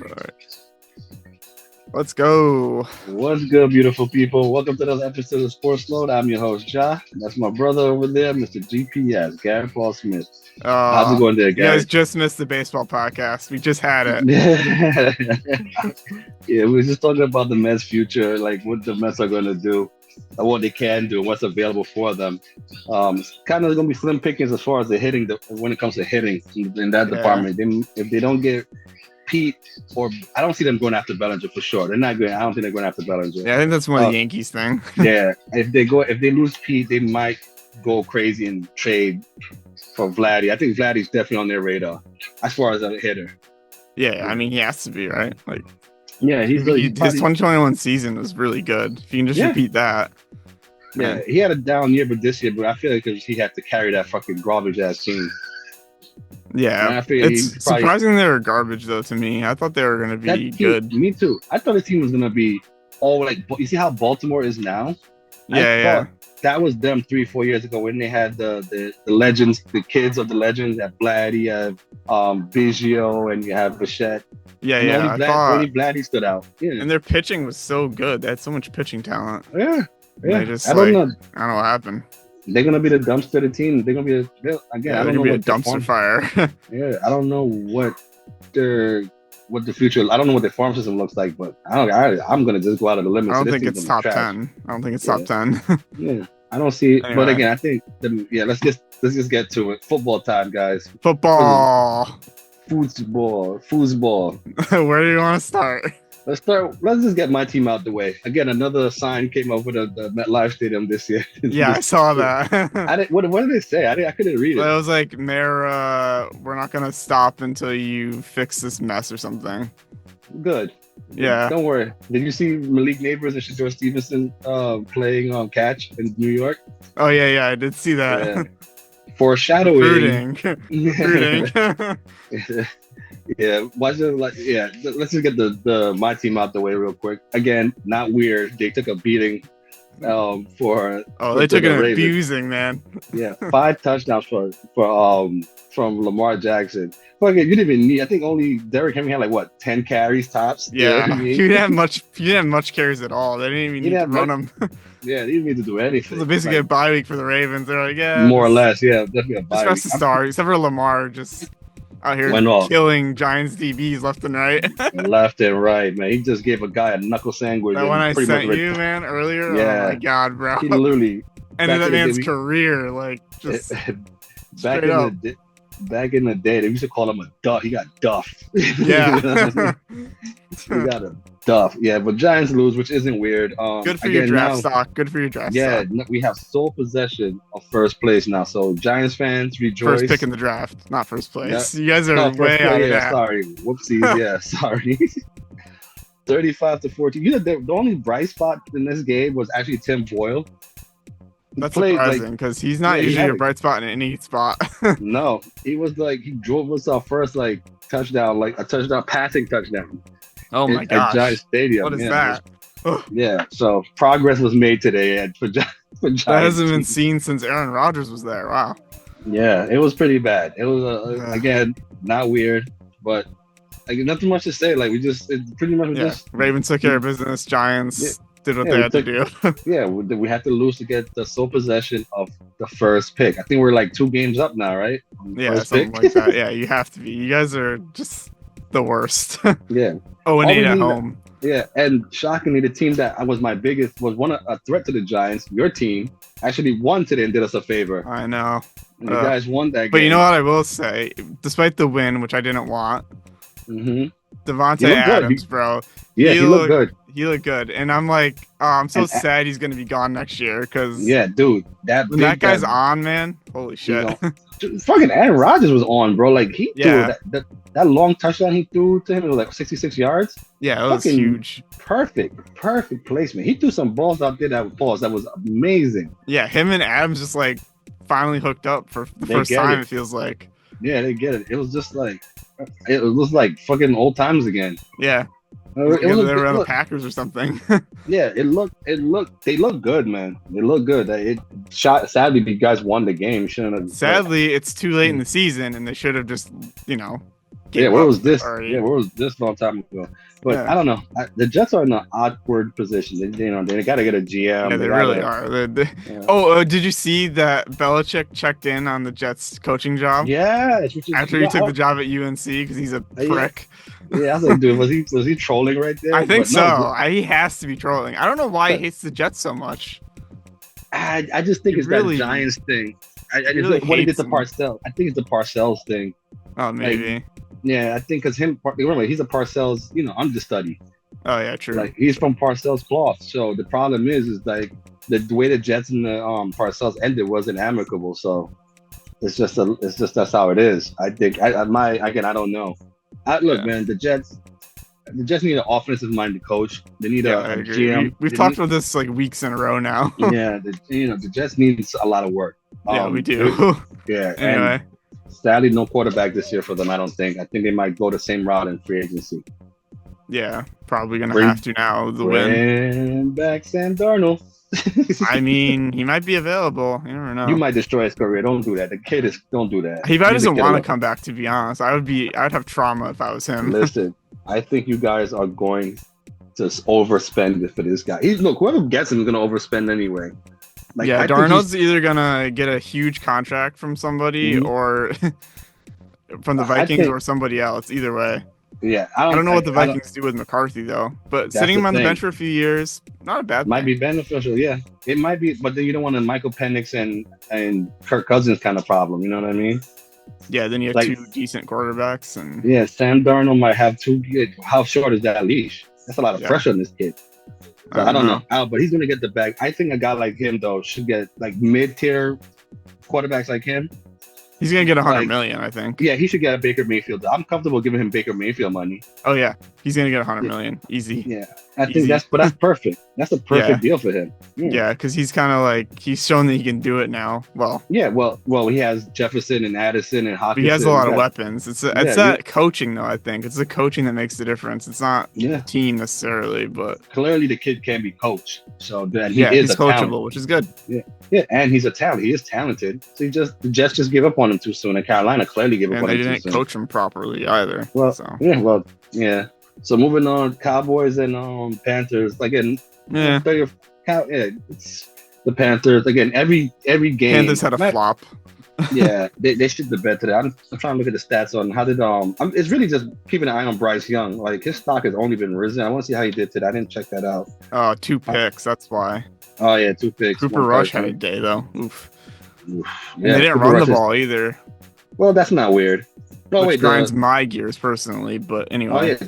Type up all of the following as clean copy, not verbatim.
All right. Let's go. What's good, beautiful people? Welcome to another episode of Sportsload. I'm your host, Jah. That's my brother over there, Mr. GPS, Garrett Paul Smith. How's it going there, You guys guys? just missed the baseball podcast. We just had it. Yeah, we were just talking about the Mets' future, like what the Mets are going to do, and what they can do, and what's available for them. It's kind of going to be slim pickings as far as the hitting, when it comes to hitting in that department. If they don't get Pete, or I don't see them going after Bellinger for sure. They're not going. I don't think they're going after Bellinger. Yeah, I think that's one of the Yankees thing. Yeah, if they lose Pete, they might go crazy and trade for Vladdy. I think Vladdy's definitely on their radar as far as a hitter. Yeah, I mean he has to be, right? Like, yeah, his 2021 season was really good. If you can just repeat that. Yeah, he had a down year, but this year, but I feel like because he had to carry that fucking garbage ass team. Yeah, it's surprising they were garbage though to me. I thought they were gonna be good. Me too. I thought the team was gonna be all like. You see how Baltimore is now? Yeah. That was them 3-4 years ago when they had the legends, the kids of the legends. You have Vladdy, you have Biggio, and you have Bichette. Yeah. Only Vladdy stood out. Yeah. And their pitching was so good. They had so much pitching talent. Yeah. I don't know what happened. They're gonna be the dumpster of the team. They're gonna be I don't know what a dumpster fire. Yeah, I don't know what the future. I don't know what their farm system looks like, but I'm gonna just go out of the limits. I don't think it's top 10. I don't think it's top 10. Yeah, I don't see it. Anyway. But again, I think let's just get to it. Football time, guys. Football. Foosball. Where do you want to start? Let's just get my team out the way. Again, another sign came over the MetLife Stadium this year. Yeah, I saw that. What did they say? I couldn't read it. It was like, Mayor, we're not going to stop until you fix this mess or something. Good. Yeah. Don't worry. Did you see Malik Neighbors and Shador Stevenson playing catch in New York? Oh, yeah, I did see that. Yeah. Foreshadowing. Recruiting. Yeah, let's just get the my team out the way real quick. Again, not weird. They took a beating they took an abusing, man. Yeah, 5 touchdowns from Lamar Jackson. But again, you didn't even need. I think only Derrick Henry had 10 carries tops. Yeah, he didn't have much carries at all. They didn't even need to run him. Yeah, they didn't need to do anything. It was basically a bye week for the Ravens. They're like, yeah, more or less, yeah, definitely a bye week. Just the star, except for Lamar, just out here killing Giants DBs left and right. Left and right, man. He just gave a guy a knuckle sandwich. That one I sent you, man, earlier. Yeah. Oh my god, bro. He literally ended that man's career, just back in the day, they used to call him a duff. He got duff. Yeah. He got a duff. Yeah, but Giants lose, which isn't weird. Good for your draft stock. Good for your draft stock. Yeah, we have sole possession of first place now. So Giants fans, rejoice. First pick in the draft, not first place. Yeah. You guys are way out of that. Sorry. Whoopsies. Yeah, sorry. 35-14. You know, the only bright spot in this game was actually Tim Boyle. That's surprising because he's not usually a bright spot in any spot. No, he was he drove us our first touchdown, a passing touchdown. Oh my gosh! At Giants Stadium. What is that? Yeah, so progress was made today for Giants. That hasn't been seen since Aaron Rodgers was there. Wow. Yeah, it was pretty bad. It was again not weird, but nothing much to say. Ravens took care of business. Giants did what they had to do. Yeah, we had to lose to get the sole possession of the first pick. I think we're 2 games up now, right? Yeah, something like that. Yeah, you have to be. You guys are just the worst. Yeah. 0-8 at home. Yeah, and shockingly, the team that was a threat to the Giants, your team, actually won today and did us a favor. I know. And the guys won that game. But you know what I will say? Despite the win, which I didn't want, Devontae Adams, bro. Yeah, he looked good. He looked good. And I'm I'm so sad he's going to be gone next year because... Yeah, dude. When that guy's on, man, holy shit. Fucking Aaron Rodgers was on, bro. He threw that long touchdown he threw to him. It was 66 yards. Yeah, it was huge. Perfect placement. He threw some balls out there that was amazing. Yeah, him and Adams just finally hooked up for the first time, it feels like. Yeah, they get it. It was just like fucking old times again. Yeah. They were on the Packers or something. Yeah, they look good, man. They look good. Sadly, you guys won the game. Sadly, it's too late in the season, and they should have just, Yeah, where was this? Sorry. Yeah, where was this long time ago? But I don't know. The Jets are in an awkward position. They got to get a GM. Yeah, they really are. Oh, did you see that Belichick checked in on the Jets coaching job? Yeah, after he took the job at UNC because he's a prick. Yeah, I was like, dude, was he trolling right there? I think so. He has to be trolling. I don't know why he hates the Jets so much. I just think it's really, that Giants thing. I just really what he did to Parcells. I think it's the Parcells thing. Oh, maybe. Yeah, I think because remember, he's a Parcells, understudy. Oh yeah, true. Like he's from Parcells cloth. So the problem is like the way the Jets and the Parcells ended wasn't amicable. So it's just that's how it is. I think I don't know. Man, the Jets need an offensive-minded coach. They need a GM. We've talked about this like weeks in a row now. Yeah, the Jets needs a lot of work. Yeah, we do. Yeah. Anyway, and sadly, no quarterback this year for them. I don't think. I think they might go the same route in free agency. Yeah, probably gonna have to now. The win. Bring back Sam Darnold. I mean, he might be available. You never know. You might destroy his career. Don't do that. The kid don't do that. He probably doesn't want to come back. To be honest, I'd have trauma if I was him. Listen, I think you guys are going to overspend for this guy. Look, whoever gets him is going to overspend anyway. Like, yeah, Darnold's either going to get a huge contract from somebody or from the Vikings or somebody else. Either way. Yeah, I don't know what the Vikings do with McCarthy though, but sitting him on the bench for a few years, not a bad. Might be beneficial, yeah. It might be, but then you don't want a Michael Penix and Kirk Cousins kind of problem. You know what I mean? Yeah, then you have two decent quarterbacks, and yeah, Sam Darnold might have two good. How short is that leash? That's a lot of pressure on this kid. So I don't know, but he's gonna get the bag. I think a guy like him though should get like mid-tier quarterbacks like him. He's gonna get $100 million, I think. Yeah, he should get a Baker Mayfield. I'm comfortable giving him Baker Mayfield money. Oh yeah, he's gonna get $100 million, easy. Yeah, I think that's perfect. That's a perfect deal for him. Yeah, because he's kind of like he's shown that he can do it now. Well, yeah, well, he has Jefferson and Addison and Hawkinson. He has a lot of weapons. It's that coaching though. I think it's the coaching that makes the difference. It's not the team necessarily, but clearly the kid can be coached. So then he's coachable, which is good. Yeah, and he's a talent. He is talented. So the Jets just gave up on him too soon, and Carolina clearly gave up on him too soon. And they didn't coach him properly either. Well, So moving on, Cowboys and Panthers again. Yeah. It's the Panthers again. Every game. Panthers had a flop. Yeah, they shit the bed today. I'm trying to look at the stats on how did it's really just keeping an eye on Bryce Young. Like his stock has only been risen. I want to see how he did today. I didn't check that out. Oh, 2 picks. That's why. Oh yeah, 2 picks. Cooper Rush had a day though. Oof. Yeah, and they didn't run the ball either. Well, that's not weird. No, which grinds my gears personally, but anyway. Oh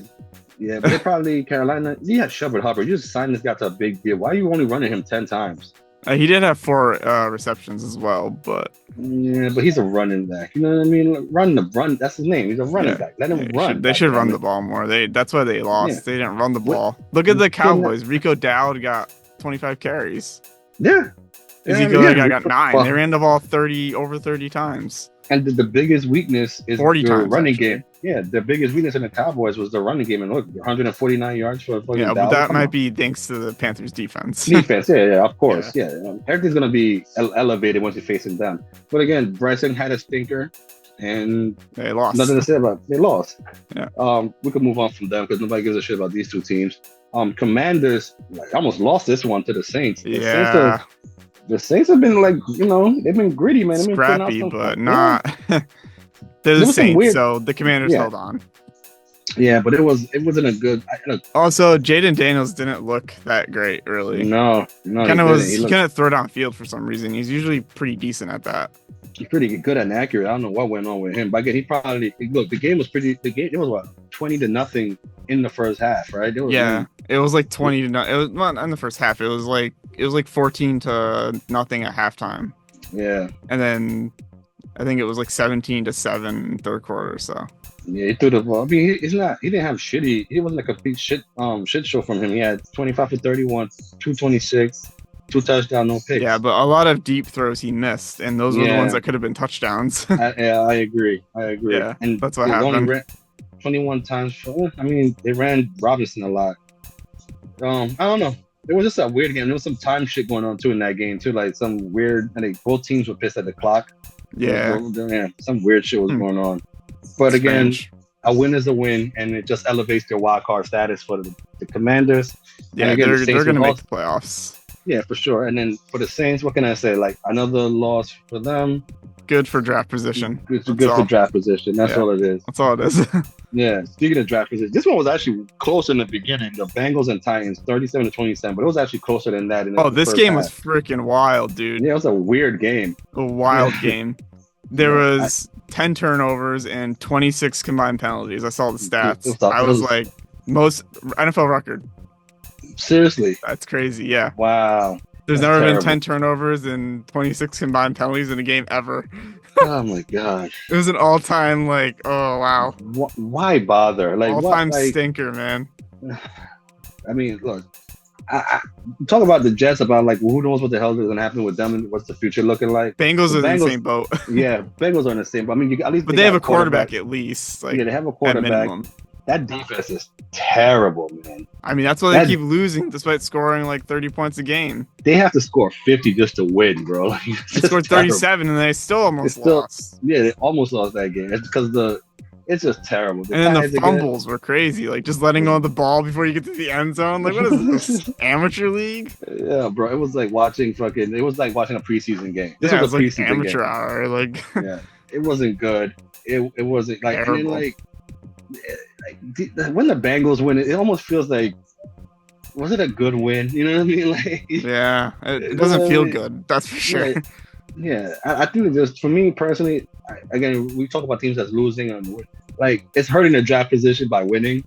yeah, but they probably Carolina. Yeah, Shepard Hubbard. You just signed this guy to a big deal. Why are you only running him 10 times? He did have 4 receptions as well, but he's a running back. You know what I mean? Run. That's his name. He's a running back. Let him run. They should run the ball more. That's why they lost. Yeah. They didn't run the ball. Look at the Cowboys. Rico Dowd got 25 carries. Yeah. Ezekiel got 9. They ran the ball over 30 times. And the biggest weakness is 40 the times, running actually. game. Yeah, the biggest weakness in the Cowboys was the running game. And look, 149 yards for yeah, but that might be thanks to the Panthers' defense. Of course. Yeah. Everything's going to be elevated once you face them down. But again, Bryson had a stinker, and they lost. Nothing to say about it. They lost. Yeah. We can move on from them because nobody gives a shit about these two teams. Commanders almost lost this one to the Saints. The Saints have been they've been gritty, man. Scrappy, but not. They're the Saints, so the Commanders held on. Yeah, but it wasn't a good. Also, Jaden Daniels didn't look that great, really. No, he couldn't throw downfield for some reason. He's usually pretty decent at that. He's pretty good and accurate. I don't know what went on with him, but again, the game was pretty. It was what 20-0 in the first half, right? It was like 20-0. It was not in the first half. It was like 14-0 at halftime. Yeah, and then I think it was like 17-7 in third quarter. So yeah, he threw the ball. I mean, he didn't have shitty. It wasn't like a big shit show from him. He had 25 for 31, 226. 2 touchdowns, no picks. Yeah, but a lot of deep throws he missed, and those were the ones that could have been touchdowns. I agree. Yeah, and that's what happened. Only ran 21 times. They ran Robinson a lot. I don't know. It was just a weird game. There was some time shit going on too in that game too. Like some weird. I think both teams were pissed at the clock. Yeah, some weird shit was going on. But again, a win is a win, and it just elevates their wild card status for the Commanders. Yeah, again, they're going to make the playoffs. Yeah, for sure. And then for the Saints, what can I say? Like another loss for them. Good for draft position. Good for draft position. That's all it is. That's all it is. Yeah. Speaking of draft position, this one was actually closer in the beginning. The Bengals and Titans, 37-27, but it was actually closer than that. This game was freaking wild, dude. Yeah, it was a weird game. A wild game. There was 10 turnovers and 26 combined penalties. I saw the stats. I was like, most NFL record. Seriously. That's crazy. Yeah. Wow. There's never been 10 turnovers and 26 combined penalties in a game ever. Oh my gosh. It was an all-time, like, oh wow. Why bother? Like all-time stinker, man. I mean, look, I talk about the Jets, about like who knows what the hell is going to happen with them and what's the future looking like. Bengals are in the same boat. Yeah, Bengals are in the same boat. I mean, at least but they have a quarterback at least. Like, yeah, they have a quarterback. That defense is terrible, man. I mean, that's why they keep losing despite scoring like 30 points a game. They have to score 50 just to win, bro. They scored 37 and they still almost lost. Yeah, they almost lost that game. It's because it's just terrible. And then the fumbles were crazy, like just letting go of the ball before you get to the end zone. Like, what is this, amateur league? Yeah, bro. It was like watching a preseason game. This was a preseason like amateur game. Hour. Like, yeah, it wasn't good. It wasn't like, I mean, like when the Bengals win, it almost feels like, was it a good win? You know what I mean? Like, yeah, it doesn't feel good. That's for sure. Yeah, I think just for me personally, again, we talk about teams that's losing and like it's hurting their draft position by winning,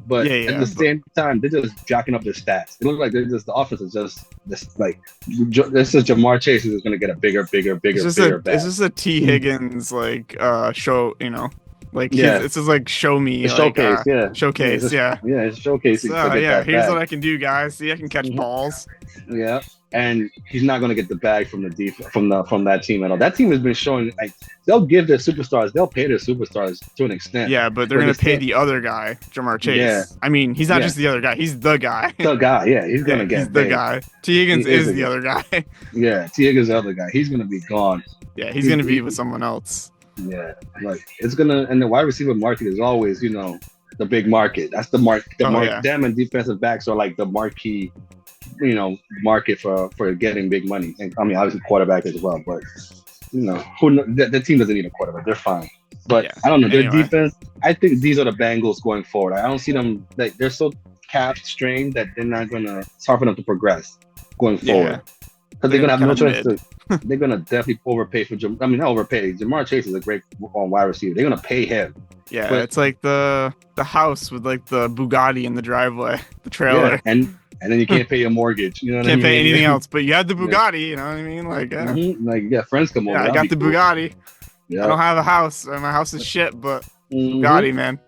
but at the same time, they're just jacking up their stats. It looks like the offense is just this like this is Jamar Chase is going to get a bigger. It's just a T Higgins like show, you know. Like, it's just like show me, a showcase, showcase, yeah, it's showcasing. So, here's what I can do, guys. See, I can catch balls. Yeah, and he's not going to get the bag from the defense from that team at all. That team has been showing like they'll give their superstars, they'll pay their superstars to an extent. Yeah, but they're going to pay the other guy, Jamar Chase. Yeah. I mean, he's not just the other guy; he's the guy. The guy, yeah, he's going to get. He's the guy. T Higgins is the other guy. Yeah, T Higgins is the other guy. He's going to be gone. Yeah, he's going to be with someone else. Yeah, like it's gonna, and the wide receiver market is always, you know, the big market. That's the market. Them and defensive backs are like the marquee, you know, market for getting big money. And I mean, obviously quarterback as well, but you know, the team doesn't need a quarterback. They're fine. But I don't know their defense. I think these are the Bengals going forward. I don't see them like they're so cap strained that they're not gonna sharpen up to progress going forward. Because they're gonna have no choice to. They're gonna definitely overpay for not overpay. Jamar Chase is a great wide receiver. They're gonna pay him. Yeah, but it's like the house with like the Bugatti in the driveway, the trailer. Yeah, and then you can't pay your mortgage. You know what I mean? Can't pay anything else, but you had the Bugatti. You know what I mean? Like, friends come over. I got the Bugatti. I don't have a house. My house is shit, but Bugatti, man.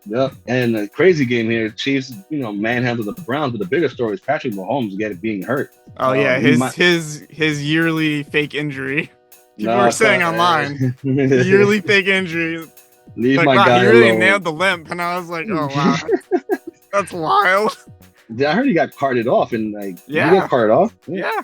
Yeah, and the crazy game here, Chiefs, you know, manhandled the Browns. But the bigger story is Patrick Mahomes being hurt. Oh yeah, his yearly fake injury. People were saying online, yearly fake injury. Leave like, my wow, guy he really alone. nailed the limp, and I was like, oh wow, that's wild. I heard he got carted off, and he got carted off. Yeah.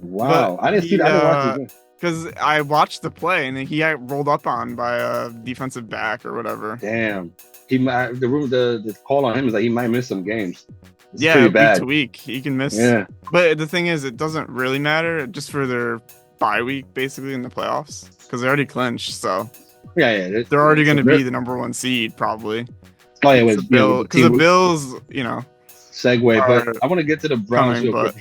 Wow, I didn't see that. I didn't watch it. Because I watched the play, and then he got rolled up on by a defensive back or whatever. Damn. The call on him is like he might miss some games. It's week to week he can miss. Yeah, but the thing is, it doesn't really matter just for their bye week, basically in the playoffs, because they already clinched. So they're already going to be the number 1 seed probably. Oh yeah, because the Bills, you know. Segue, but I want to get to the Browns real quick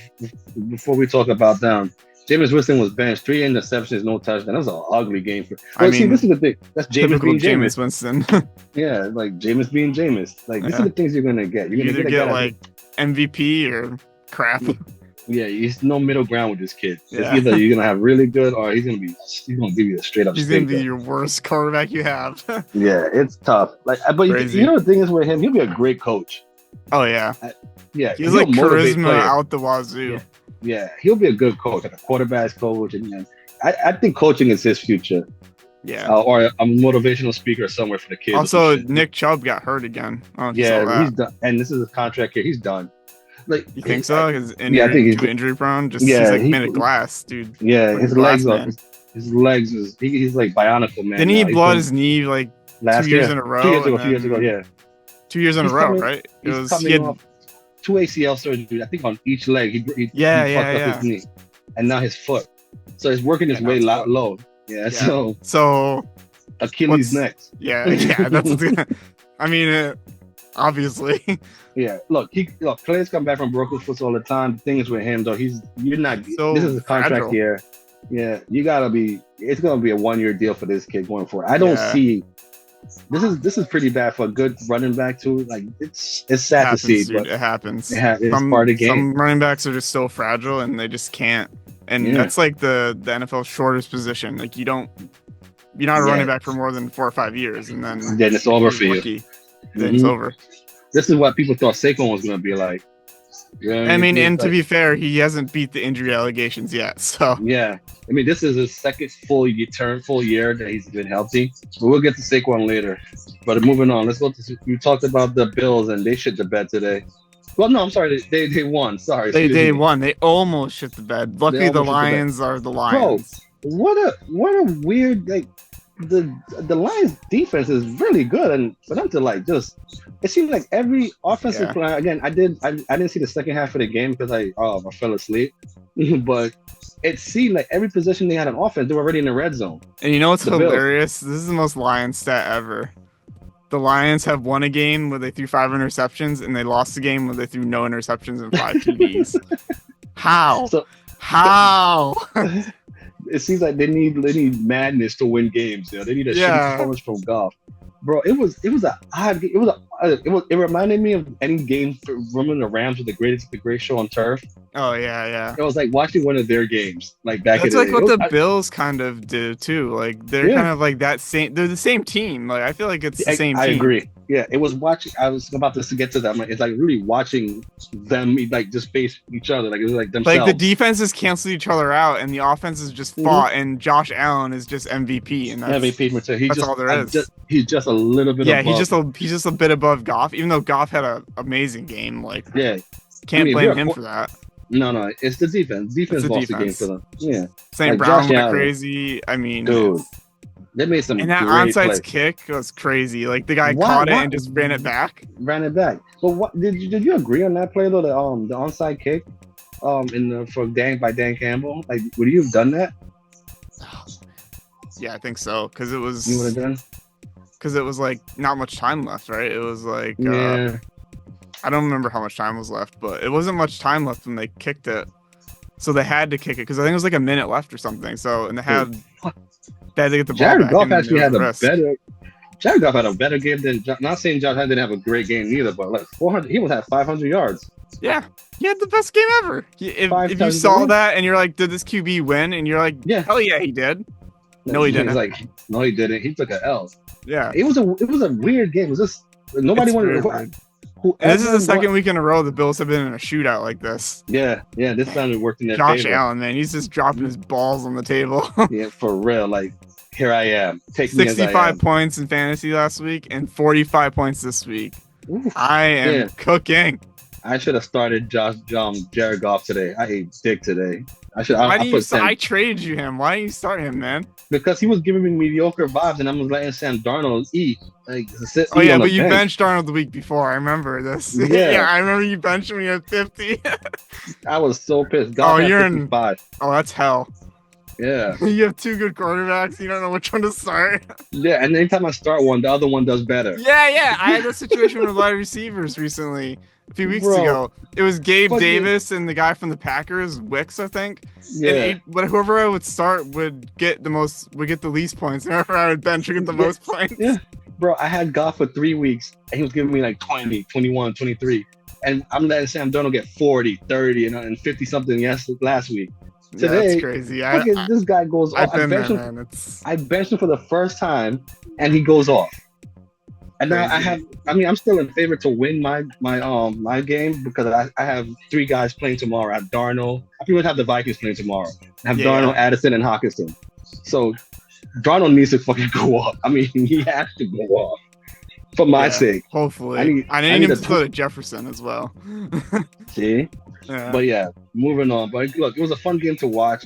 before we talk about them. Jameis Winston was benched, 3 interceptions, no touchdown. That was an ugly game for. See, this is the thing. That's Jameis being Jameis Winston. Yeah, like Jameis being Jameis. Like these are the things you're gonna get. You're gonna get like MVP or crap. Yeah, there's no middle ground with this kid. It's either you're gonna have really good, or he's gonna give you a straight up. He's gonna be your worst quarterback you have. Yeah, it's tough. Like, but you know the thing is with him, he'll be a great coach. Oh yeah, he's like charisma out the wazoo. Yeah, he'll be a good coach, like a quarterback coach, and I think coaching is his future. Yeah, or a motivational speaker somewhere for the kids. Also, Nick Chubb got hurt again. He's done, and this is a contract here. He's done. Like, you think so? I think he's injury prone. He's like made of glass, dude. Yeah, his legs are. His legs he's like bionicle, man. Didn't he blow his knee like last 2 years year, in a row. 2 years ago, 2 years ago, yeah. 2 years in a row, right? He's coming off 2 ACL surgery, I think on each leg. He fucked up his knee, and now his foot. So he's working his way low. Yeah. So Achilles next. Yeah. That's. I mean, obviously. Yeah. Look, players come back from broken foot all the time. The thing is with him though, you're not. So this is a contract fragile. year. Yeah, you gotta be. It's gonna be a 1-year deal for this kid going forward. I don't see. This is pretty bad for a good running back too. Like it's sad to see, dude, but it happens. It's part of the game. Some running backs are just so fragile and they just can't. And that's like the NFL's shortest position. Like you're not a running back for more than 4 or 5 years, and then it's over for you. Then it's over. This is what people thought Saquon was gonna be like. I mean, and to be fair, he hasn't beat the injury allegations yet. So yeah, I mean, this is his second full year that he's been healthy. But we'll get to Saquon later. But moving on, let's go to. You talked about the Bills and they shit the bed today. Well, no, I'm sorry, they won. Sorry, they won. They almost shit the bed. Luckily, the Lions are the Lions. Bro, what a weird like. The Lions defense is really good, and for them to like just it seems like every offensive plan again I didn't see the second half of the game because I fell asleep but it seemed like every position they had on offense they were already in the red zone. And you know what's hilarious? This is the most Lions stat ever. The Lions have won a game where they threw 5 interceptions and they lost a game where they threw no interceptions and 5 TDs. How? It seems like they need madness to win games. They need a shitty performance from Goff. Bro, it was an odd game. It reminded me of any game from the Rams with the great show on turf. Oh yeah. It was like watching one of their games, like back in the day. That's like what the Bills kind of did too. Like they're kind of like that same. They're the same team. Like I feel like it's the same team. I agree. Yeah, it was watching. I was about to get to that. It's like really watching them like just face each other. Like it was like themselves. Like the defenses canceled each other out, and the offenses just fought. And Josh Allen is just MVP, and that's MVP. All there is. He's just a little bit. Yeah, above. he's just a bit above Goff. Even though Goff had an amazing game, like can't blame him for that. No, it's the defense. Defense lost the game for them. Yeah, St. Brown went crazy. I mean, dude. They made some. And that onside kick was crazy. Like the guy caught it and just ran it back. But what did you agree on that play though? The onside kick, by Dan Campbell. Like, would you have done that? Yeah, I think so. Because it was. You would have done. Because it was like not much time left, right? It was like. I don't remember how much time was left, but it wasn't much time left when they kicked it. So they had to kick it because I think it was like a minute left or something. So and they had to get the ball Jared back. Goff actually had Jared Goff had a better game than. Not saying Josh Allen didn't have a great game either, but like 400, he would have 500 yards. Yeah, he had the best game ever. If you saw that and you're like, did this QB win? And you're like, hell yeah, he did. No, he didn't. No, he didn't. He took an L. Yeah, it was a weird game. It was just nobody wanted to. And this is the second week in a row the Bills have been in a shootout like this. Yeah. This time it worked in their favor. Josh Allen, man, he's just dropping his balls on the table. Yeah, for real. Like, here I am. Take 65 points in fantasy last week and 45 points this week. Ooh, I am cooking. I should have started Jared Goff today. I ate dick today. I traded you him. Why didn't you start him, man? Because he was giving me mediocre vibes, and I was letting Sam Darnold eat. But you benched Darnold the week before. I remember this. Yeah, I remember you benched me at 50. I was so pissed. You're 55. Oh, that's hell. Yeah. You have 2 good quarterbacks. You don't know which one to start. Yeah, and anytime I start one, the other one does better. Yeah. I had a situation with wide receivers recently. A few weeks ago, it was Gabe Davis and the guy from the Packers, Wicks, I think. Yeah. But whoever I would start would get the least points. And whoever I would bench would get the most points. Yeah, bro, I had Goff for 3 weeks, and he was giving me like 20, 21, 23. And I'm letting Sam Darnold get 40, 30, and 50 something last week. Today, that's crazy. This guy goes off. I benched him for the first time, and he goes off. And now I'm still in favor to win my game because I have 3 guys playing tomorrow. I have Darnold. I pretty much have the Vikings playing tomorrow. I have Darnold, Addison, and Hawkinson. So Darnold needs to fucking go off. I mean, he has to go off for my sake. Hopefully. I need him to throw to Jefferson as well. See? Yeah. But yeah, moving on. But look, it was a fun game to watch.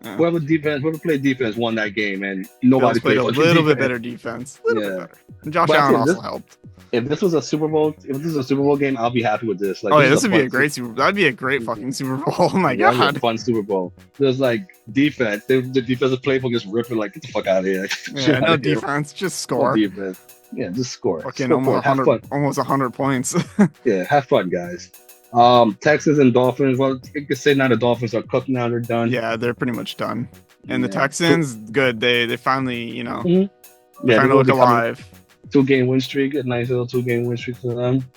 Yeah. Whoever played defense won that game, and Bills nobody played a fucking little bit defense. better defense. A little bit Yeah. better. And Josh But I Allen think also helped. If this was a Super Bowl game, I'll be happy with this. Like, Oh yeah, this this is would be a great Super Bowl. That'd be a great fucking Super Bowl. Oh my That'd be god. a fun Super Bowl. There's like defense. The defensive playbook just ripping like, get the fuck out of here. Yeah, no defense, just score. No defense. Yeah, just score. Fucking Score almost 100 points. Yeah, have fun, guys. Texans and Dolphins. Well, you could say now the Dolphins are cooked now. They're done. Yeah, they're pretty much done. And the Texans, good. They finally, Yeah, trying to look alive. 2-game win streak. A nice little 2-game win streak for them.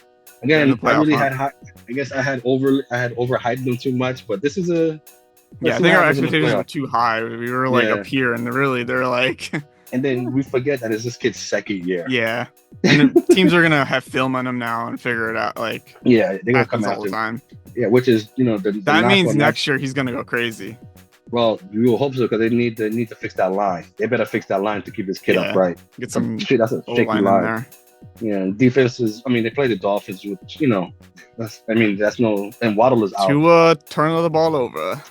Again, I really had high. I guess I had overhyped them too much, but this is a. Yeah, I think our expectations were too high. We were like up here, and they're like. And then we forget that it's this kid's second year. Yeah, and teams are gonna have film on him now and figure it out. Like, yeah, they're gonna come all the time. Yeah, which is that means next year he's gonna go crazy. Well, we will hope so because they need to fix that line. They better fix that line to keep this kid upright. Get some that's a shaky line in there. Yeah, and defense is. I mean, they play the Dolphins, which that's no. And Waddle is out. Tua turn the ball over.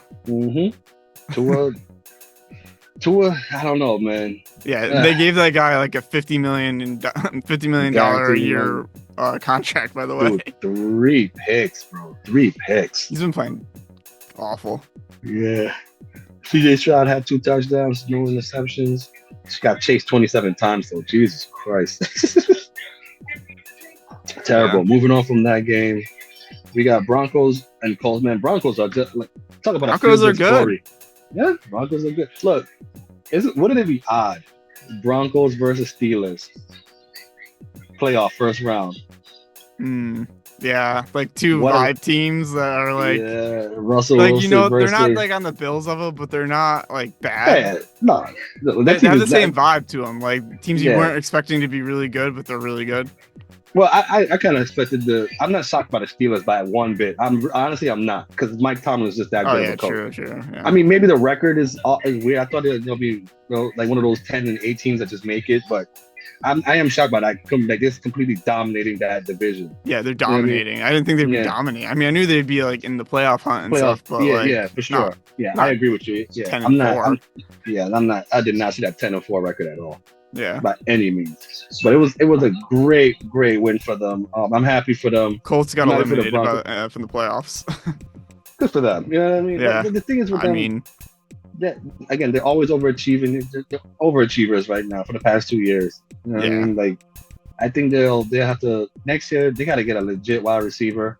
Tua, I don't know, man. Yeah, they gave that guy like a $50 million a year contract. By the way, dude, 3 picks, bro. 3 picks. He's been playing awful. Yeah. CJ Stroud had 2 touchdowns, no interceptions. She got chased 27 times, though. Jesus Christ. Terrible. Yeah. Moving on from that game, we got Broncos and Colts. Man, Broncos are just like talk about Broncos are good. Story. Yeah, Broncos are good. Look, wouldn't it be odd? Broncos versus Steelers. Playoff first round. Yeah, like 2 vibe teams that are like Russell like Wilson they're not like on the Bills level, but they're not like bad. No, they have the same vibe to them. Like teams you weren't expecting to be really good, but they're really good. Well, I kind of expected I'm not shocked by the Steelers by 1 bit. I'm not because Mike Tomlin is just that good of a coach. True. Yeah. I mean, maybe the record is weird. I thought it'll be like one of those 10 and 8 teams that just make it, but I am shocked by that. Like this completely dominating that division. Yeah, they're dominating. I didn't think they'd be dominating. I mean, I knew they'd be like in the playoff hunt and stuff. But for sure. I agree with you. Yeah, I'm not. I did not see that 10-4 record at all. Yeah, by any means. But it was a great win for them. I'm happy for them. Colts got eliminated from the playoffs. Good for them. You know what I mean? Yeah. The thing is with them. Again, they're always overachieving. They're overachievers right now for the past 2 years. You know what I mean? Like, I think they'll have to next year. They got to get a legit wide receiver.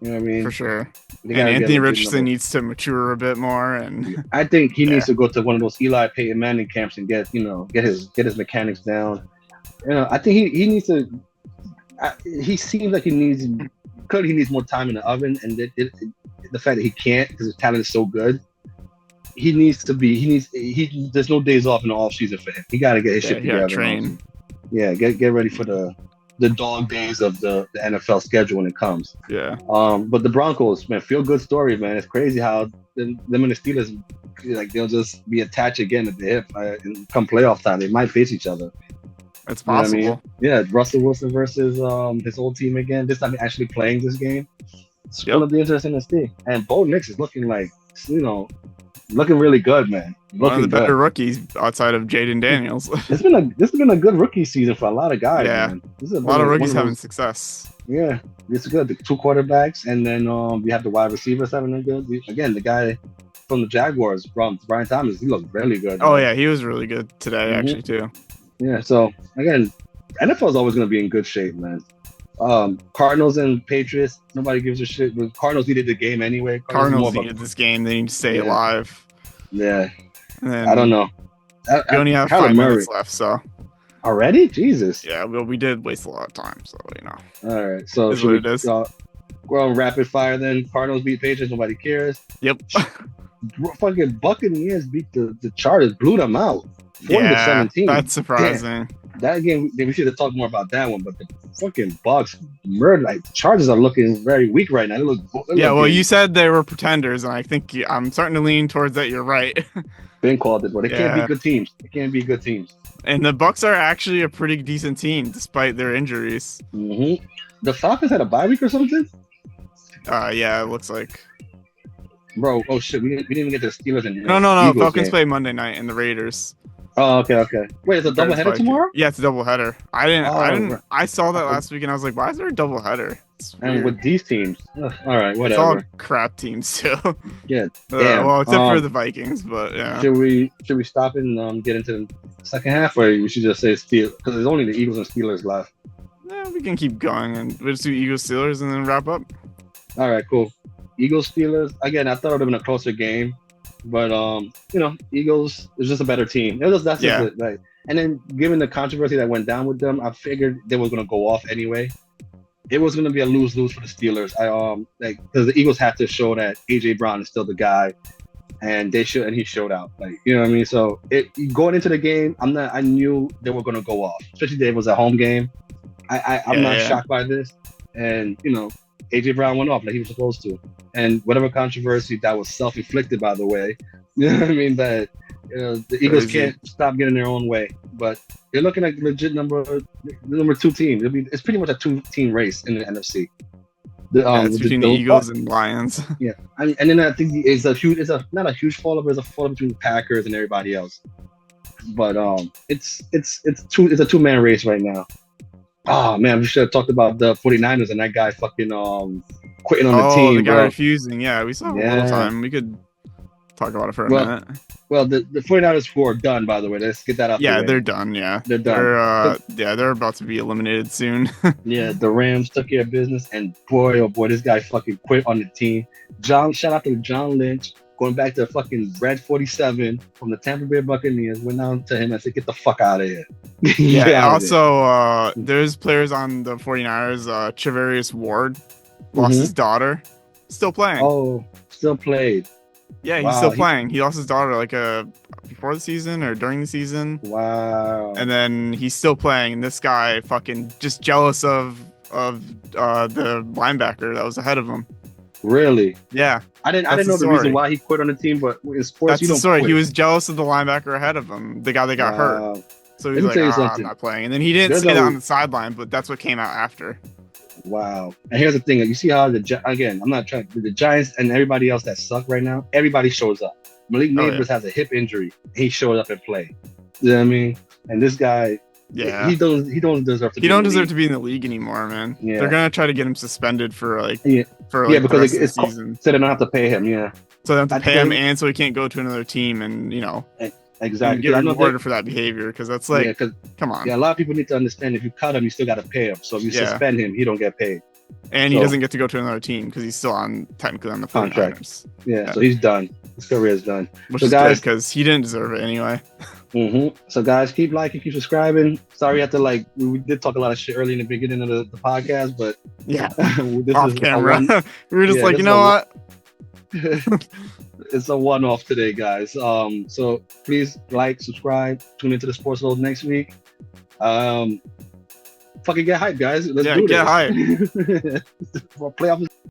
You know what I mean? For sure. And Anthony Richardson needs to mature a bit more, and I think he needs to go to one of those Eli Peyton Manning camps and get his mechanics down. I think he needs to. He seems like he needs more time in the oven, and the fact that he can't because his talent is so good. There's no days off in the off season for him. He got to get his shit together. Train. Yeah, get ready for the dog days of the NFL schedule when it comes. Yeah. But the Broncos, man, feel good story, man. It's crazy how them and the Steelers, like they'll just be attached again at the hip and come playoff time. They might face each other. It's possible. You know what I mean? Yeah, Russell Wilson versus his old team again. This time he's actually playing this game. It's gonna be interesting to see. And Bo Nix is looking like looking really good, man. One of the better rookies outside of Jaden Daniels. This has been a good rookie season for a lot of guys. Yeah, man. A lot of rookies having success. Yeah, it's good. The 2 quarterbacks, and then we have the wide receivers having a good. Again, the guy from the Jaguars, Brian Thomas, he looked really good. Oh yeah, he was really good today, actually too. Yeah. So again, NFL is always going to be in good shape, man. Cardinals and Patriots, nobody gives a shit. But Cardinals needed the game anyway. Cardinals needed this game. They need to stay alive. Yeah. I don't know. We only have 5 minutes left, so. Already? Jesus. Yeah, well, we did waste a lot of time, so All right, so should we go on rapid fire then? Cardinals beat Patriots, nobody cares. Yep. Fucking Buccaneers beat the Chargers, blew them out. 40-17. That's surprising. Damn. That game, we should have talked more about that one, but the fucking Bucks murdered. Like, the Chargers are looking very weak right now. You said they were pretenders, and I think I'm starting to lean towards that. You're right. Ben called it, but they can't be good teams. They can't be good teams. And the Bucks are actually a pretty decent team, despite their injuries. Mm-hmm. The Falcons had a bye week or something? Yeah, it looks like. Bro, oh shit, we didn't even get the Steelers and No. Eagles Falcons game. play Monday night and the Raiders. Oh, okay. Wait, it's a doubleheader tomorrow? Yeah, it's a doubleheader. I didn't. Right. I saw that last week and I was like, why is there a doubleheader? And with these teams, all right, whatever. It's all crap teams too. Yeah. Damn. Well, except for the Vikings, but yeah. Should we stop and get into the second half, or we should just say Steelers because there's only the Eagles and Steelers left? Yeah, we can keep going and we'll just do Eagles Steelers and then wrap up. All right, cool. Eagles Steelers. Again, I thought it would have been a closer game, but Eagles is just a better team. That's just it, right. And then given the controversy that went down with them, I figured they were going to go off anyway. It was going to be a lose-lose for the Steelers. Because the Eagles had to show that AJ Brown is still the guy, and he showed out. You know what I mean? So going into the game, I knew they were going to go off, especially if it was a home game. I'm not shocked by this, and AJ Brown went off like he was supposed to, and whatever controversy that was self-inflicted, by the way. You know what I mean? That the Eagles can't stop getting their own way, but they're looking like legit number 2 team. It's pretty much a 2-team race in the NFC. It's between the Eagles and Lions. Yeah, and then I think it's not a huge fall, but it's a fall between the Packers and everybody else. But it's a 2-man race right now. Oh man, we should have talked about the 49ers and that guy fucking quitting on the team. Oh, the guy refusing. Yeah, we saw a little time. We could talk about it for a minute. Well, the 49ers who are done, by the way. Let's get that out. Yeah, they're done. Yeah, they're done. They're about to be eliminated soon. Yeah, the Rams took care of business, and boy, oh boy, this guy fucking quit on the team. Shout out to John Lynch, going back to fucking Red 47 from the Tampa Bay Buccaneers. Went down to him and said, "Get the fuck out of here." Yeah. Also, there's players on the 49ers. Trevarius Ward lost his daughter. Still playing. Oh, still played. Yeah, he's still playing. He lost his daughter before the season or during the season. Wow. And then he's still playing. And this guy fucking just jealous of the linebacker that was ahead of him. Really? Yeah. I didn't know the reason why he quit on the team, but in sports, that's the story. Quit. He was jealous of the linebacker ahead of him, the guy that got hurt. So he's like, I'm not playing. And then he didn't say that on the sideline, but that's what came out after. Wow. And here's the thing. You see how I'm not trying the Giants and everybody else that suck right now, everybody shows up. Malik Neighbors has a hip injury. He showed up and played. You know what I mean? And this guy, he don't deserve to be in the league anymore, man. Yeah. They're gonna try to get him suspended for because it's season. So they don't have to pay him, So they don't have to pay him and so he can't go to another team and Exactly. Get rewarded for that behavior because that's come on. Yeah, a lot of people need to understand if you cut him, you still got to pay him. So if you suspend him, he don't get paid. And he doesn't get to go to another team because he's still technically on the contract. Yeah, so he's done. His career is done. Which is good because he didn't deserve it anyway. So guys, keep liking, keep subscribing. Sorry, I had to we did talk a lot of shit early in the beginning of the podcast, but this off is camera. We were just you know what? It's a one-off today, guys. So please like, subscribe, tune into the Sportsload next week. Fucking get hyped, guys. Let's do this. Get hyped. Playoff